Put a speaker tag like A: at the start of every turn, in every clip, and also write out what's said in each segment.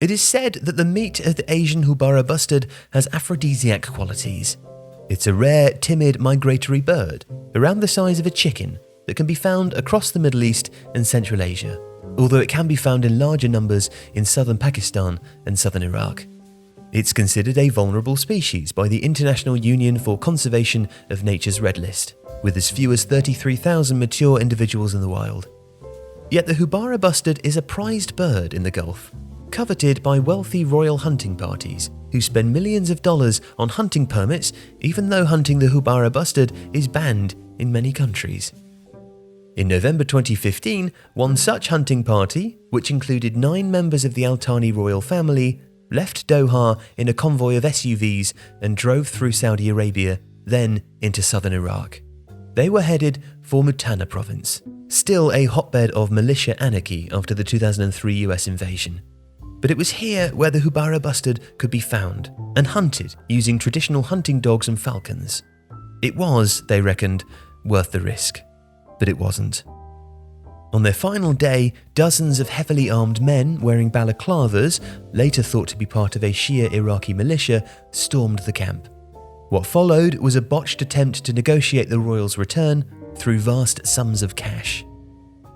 A: It is said that the meat of the Asian houbara bustard has aphrodisiac qualities. It's a rare, timid, migratory bird, around the size of a chicken, that can be found across the Middle East and Central Asia, although it can be found in larger numbers in southern Pakistan and southern Iraq. It's considered a vulnerable species by the International Union for Conservation of Nature's Red List, with as few as 33,000 mature individuals in the wild. Yet the houbara bustard is a prized bird in the Gulf, coveted by wealthy royal hunting parties who spend millions of dollars on hunting permits even though hunting the houbara bustard is banned in many countries. In November 2015, one such hunting party, which included 9 members of the Al Thani royal family, left Doha in a convoy of SUVs and drove through Saudi Arabia, then into southern Iraq. They were headed for Muthanna province, still a hotbed of militia anarchy after the 2003 US invasion. But it was here where the houbara bustard could be found and hunted using traditional hunting dogs and falcons. It was, they reckoned, worth the risk. But it wasn't. On their final day, dozens of heavily armed men wearing balaclavas, later thought to be part of a Shia Iraqi militia, stormed the camp. What followed was a botched attempt to negotiate the royals' return through vast sums of cash.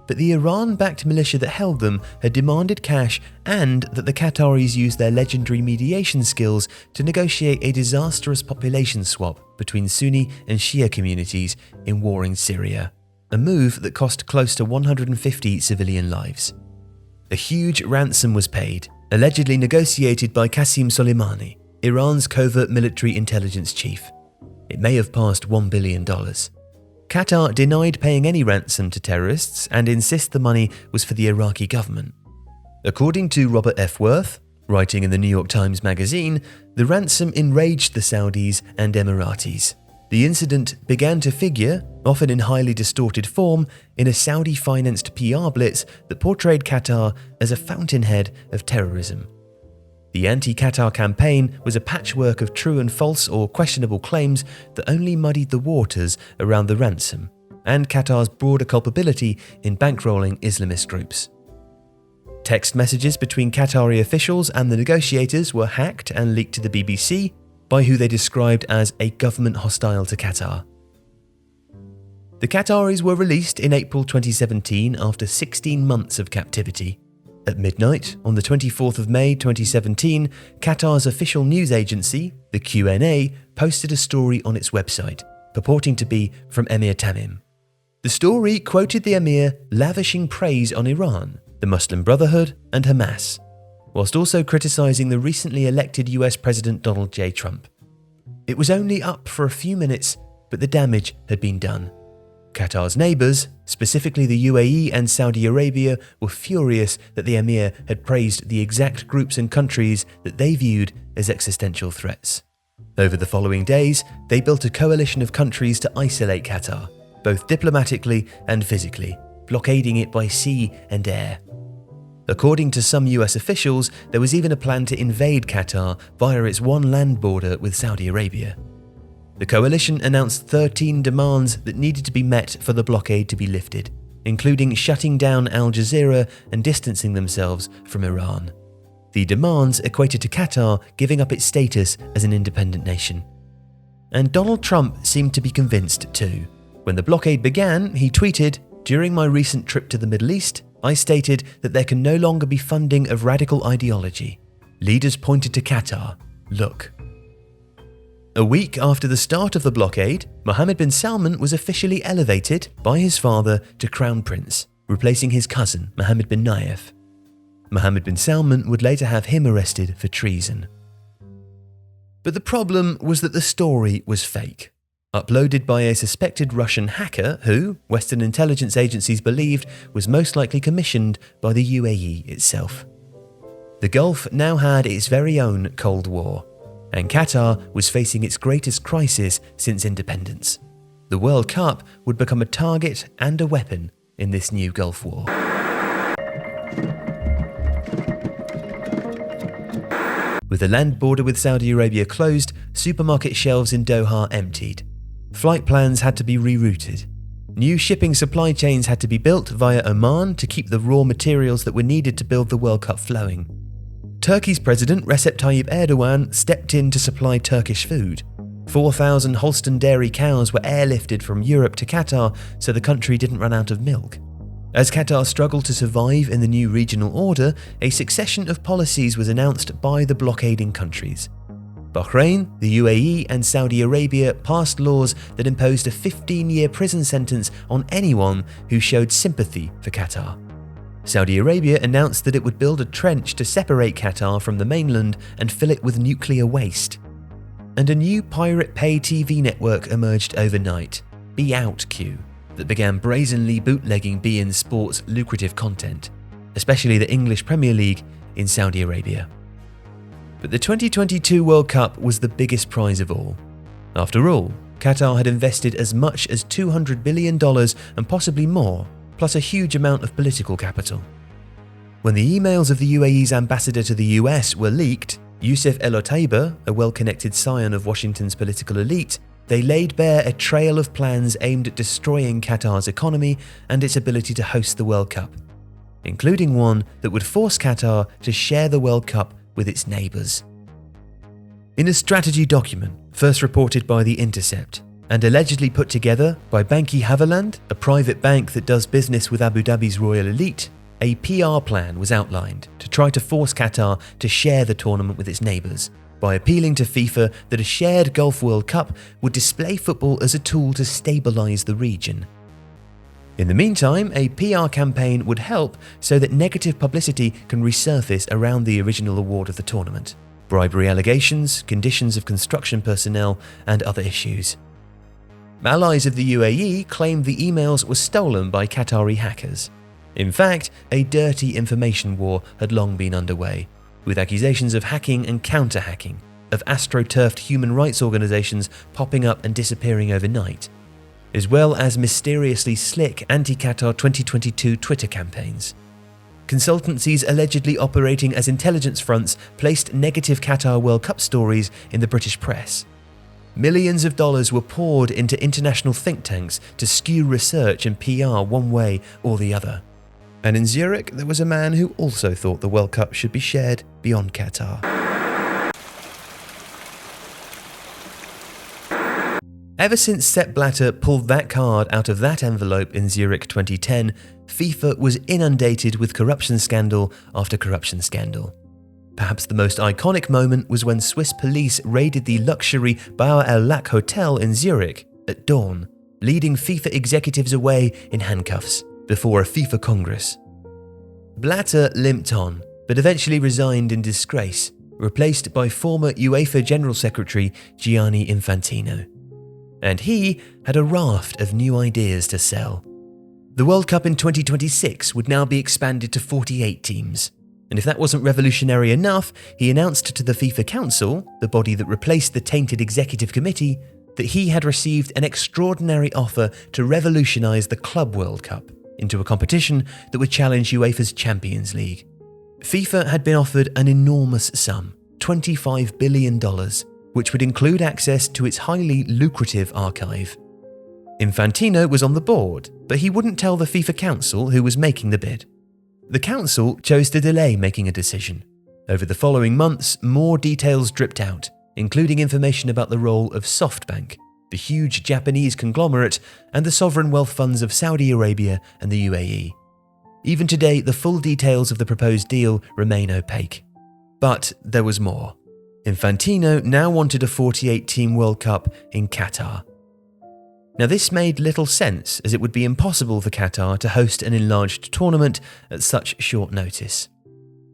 A: But the Iran-backed militia that held them had demanded cash and that the Qataris use their legendary mediation skills to negotiate a disastrous population swap between Sunni and Shia communities in warring Syria. A move that cost close to 150 civilian lives. A huge ransom was paid, allegedly negotiated by Qasem Soleimani, Iran's covert military intelligence chief. It may have passed $1 billion. Qatar denied paying any ransom to terrorists and insists the money was for the Iraqi government. According to Robert F. Worth, writing in the New York Times Magazine, the ransom enraged the Saudis and Emiratis. The incident began to figure, often in highly distorted form, in a Saudi-financed PR blitz that portrayed Qatar as a fountainhead of terrorism. The anti-Qatar campaign was a patchwork of true and false or questionable claims that only muddied the waters around the ransom and Qatar's broader culpability in bankrolling Islamist groups. Text messages between Qatari officials and the negotiators were hacked and leaked to the BBC, by who they described as a government hostile to Qatar. The Qataris were released in April 2017 after 16 months of captivity. At midnight, on the 24th of May 2017, Qatar's official news agency, the QNA, posted a story on its website, purporting to be from Emir Tamim. The story quoted the Emir lavishing praise on Iran, the Muslim Brotherhood, and Hamas, whilst also criticising the recently elected US President Donald J. Trump. It was only up for a few minutes, but the damage had been done. Qatar's neighbours, specifically the UAE and Saudi Arabia, were furious that the Emir had praised the exact groups and countries that they viewed as existential threats. Over the following days, they built a coalition of countries to isolate Qatar, both diplomatically and physically, blockading it by sea and air. According to some US officials, there was even a plan to invade Qatar via its one land border with Saudi Arabia. The coalition announced 13 demands that needed to be met for the blockade to be lifted, including shutting down Al Jazeera and distancing themselves from Iran. The demands equated to Qatar giving up its status as an independent nation. And Donald Trump seemed to be convinced too. When the blockade began, he tweeted, "During my recent trip to the Middle East, I stated that there can no longer be funding of radical ideology. Leaders pointed to Qatar. Look." A week after the start of the blockade, Mohammed bin Salman was officially elevated by his father to Crown Prince, replacing his cousin Mohammed bin Nayef. Mohammed bin Salman would later have him arrested for treason. But the problem was that the story was fake, uploaded by a suspected Russian hacker who, Western intelligence agencies believed, was most likely commissioned by the UAE itself. The Gulf now had its very own Cold War, and Qatar was facing its greatest crisis since independence. The World Cup would become a target and a weapon in this new Gulf War. With the land border with Saudi Arabia closed, supermarket shelves in Doha emptied. Flight plans had to be rerouted. New shipping supply chains had to be built via Oman to keep the raw materials that were needed to build the World Cup flowing. Turkey's president Recep Tayyip Erdogan stepped in to supply Turkish food. 4,000 Holstein dairy cows were airlifted from Europe to Qatar so the country didn't run out of milk. As Qatar struggled to survive in the new regional order, a succession of policies was announced by the blockading countries. Bahrain, the UAE and Saudi Arabia passed laws that imposed a 15-year prison sentence on anyone who showed sympathy for Qatar. Saudi Arabia announced that it would build a trench to separate Qatar from the mainland and fill it with nuclear waste. And a new pirate pay TV network emerged overnight, Be Out Q, that began brazenly bootlegging beIN Sport's lucrative content, especially the English Premier League in Saudi Arabia. But the 2022 World Cup was the biggest prize of all. After all, Qatar had invested as much as $200 billion and possibly more, plus a huge amount of political capital. When the emails of the UAE's ambassador to the US were leaked, Youssef El Otaiba, a well-connected scion of Washington's political elite, they laid bare a trail of plans aimed at destroying Qatar's economy and its ability to host the World Cup, including one that would force Qatar to share the World Cup with its neighbours. In a strategy document, first reported by The Intercept, and allegedly put together by Banki Haveland, a private bank that does business with Abu Dhabi's royal elite, a PR plan was outlined to try to force Qatar to share the tournament with its neighbours, by appealing to FIFA that a shared Gulf World Cup would display football as a tool to stabilise the region. In the meantime, a PR campaign would help so that negative publicity can resurface around the original award of the tournament, bribery allegations, conditions of construction personnel, and other issues. Allies of the UAE claimed the emails were stolen by Qatari hackers. In fact, a dirty information war had long been underway, with accusations of hacking and counter-hacking, of astroturfed human rights organisations popping up and disappearing overnight, as well as mysteriously slick anti-Qatar 2022 Twitter campaigns. Consultancies allegedly operating as intelligence fronts placed negative Qatar World Cup stories in the British press. Millions of dollars were poured into international think tanks to skew research and PR one way or the other. And in Zurich, there was a man who also thought the World Cup should be shared beyond Qatar. Ever since Sepp Blatter pulled that card out of that envelope in Zurich 2010, FIFA was inundated with corruption scandal after corruption scandal. Perhaps the most iconic moment was when Swiss police raided the luxury Bauer El Lac Hotel in Zurich at dawn, leading FIFA executives away in handcuffs before a FIFA Congress. Blatter limped on, but eventually resigned in disgrace, replaced by former UEFA General Secretary Gianni Infantino. And he had a raft of new ideas to sell. The World Cup in 2026 would now be expanded to 48 teams. And if that wasn't revolutionary enough, he announced to the FIFA Council, the body that replaced the tainted executive committee, that he had received an extraordinary offer to revolutionise the Club World Cup into a competition that would challenge UEFA's Champions League. FIFA had been offered an enormous sum, $25 billion, which would include access to its highly lucrative archive. Infantino was on the board, but he wouldn't tell the FIFA Council who was making the bid. The Council chose to delay making a decision. Over the following months, more details dripped out, including information about the role of SoftBank, the huge Japanese conglomerate, and the sovereign wealth funds of Saudi Arabia and the UAE. Even today, the full details of the proposed deal remain opaque. But there was more. Infantino now wanted a 48-team World Cup in Qatar. Now, this made little sense, as it would be impossible for Qatar to host an enlarged tournament at such short notice.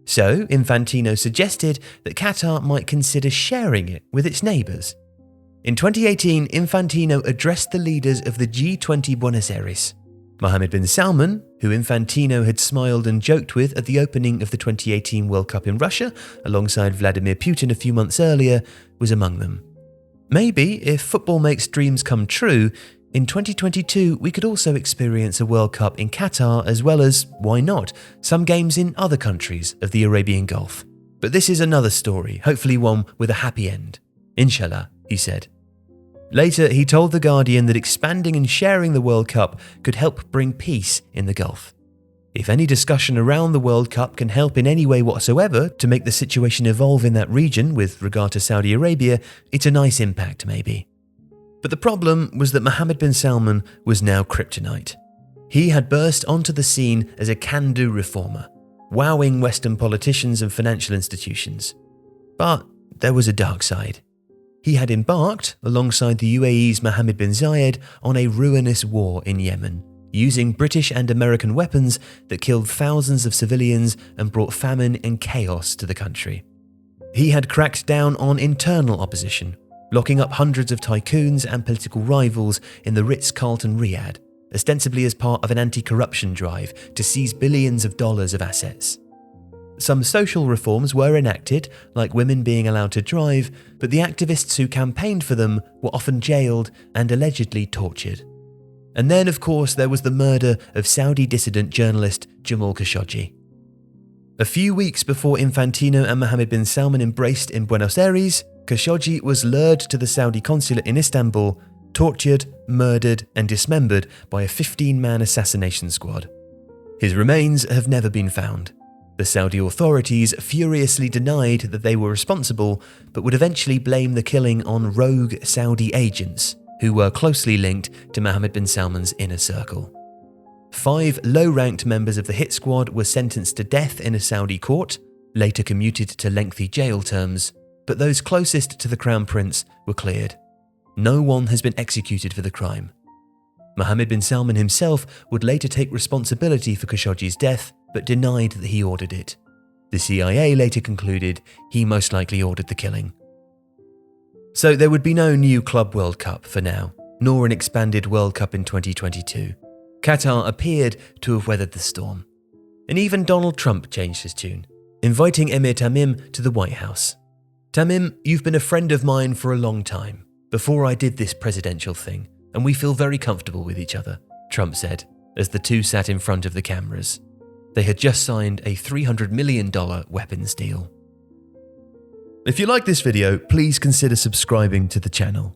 A: So, Infantino suggested that Qatar might consider sharing it with its neighbours. In 2018, Infantino addressed the leaders of the G20 Buenos Aires. Mohammed bin Salman, who Infantino had smiled and joked with at the opening of the 2018 World Cup in Russia, alongside Vladimir Putin a few months earlier, was among them. Maybe, if football makes dreams come true, in 2022 we could also experience a World Cup in Qatar as well as, why not, some games in other countries of the Arabian Gulf. But this is another story, hopefully one with a happy end. Inshallah, he said. Later, he told The Guardian that expanding and sharing the World Cup could help bring peace in the Gulf. If any discussion around the World Cup can help in any way whatsoever to make the situation evolve in that region with regard to Saudi Arabia, it's a nice impact maybe. But the problem was that Mohammed bin Salman was now kryptonite. He had burst onto the scene as a can-do reformer, wowing Western politicians and financial institutions. But there was a dark side. He had embarked, alongside the UAE's Mohammed bin Zayed, on a ruinous war in Yemen, using British and American weapons that killed thousands of civilians and brought famine and chaos to the country. He had cracked down on internal opposition, locking up hundreds of tycoons and political rivals in the Ritz-Carlton Riyadh, ostensibly as part of an anti-corruption drive to seize billions of dollars of assets. Some social reforms were enacted, like women being allowed to drive, but the activists who campaigned for them were often jailed and allegedly tortured. And then, of course, there was the murder of Saudi dissident journalist Jamal Khashoggi. A few weeks before Infantino and Mohammed bin Salman embraced in Buenos Aires, Khashoggi was lured to the Saudi consulate in Istanbul, tortured, murdered, and dismembered by a 15-man assassination squad. His remains have never been found. The Saudi authorities furiously denied that they were responsible, but would eventually blame the killing on rogue Saudi agents, who were closely linked to Mohammed bin Salman's inner circle. 5 low-ranked members of the hit squad were sentenced to death in a Saudi court, later commuted to lengthy jail terms, but those closest to the Crown Prince were cleared. No one has been executed for the crime. Mohammed bin Salman himself would later take responsibility for Khashoggi's death, but denied that he ordered it. The CIA later concluded he most likely ordered the killing. So there would be no new Club World Cup for now, nor an expanded World Cup in 2022. Qatar appeared to have weathered the storm. And even Donald Trump changed his tune, inviting Emir Tamim to the White House. "Tamim, you've been a friend of mine for a long time, before I did this presidential thing, and we feel very comfortable with each other," Trump said, as the two sat in front of the cameras. They had just signed a $300 million weapons deal. If you like this video, please consider subscribing to the channel.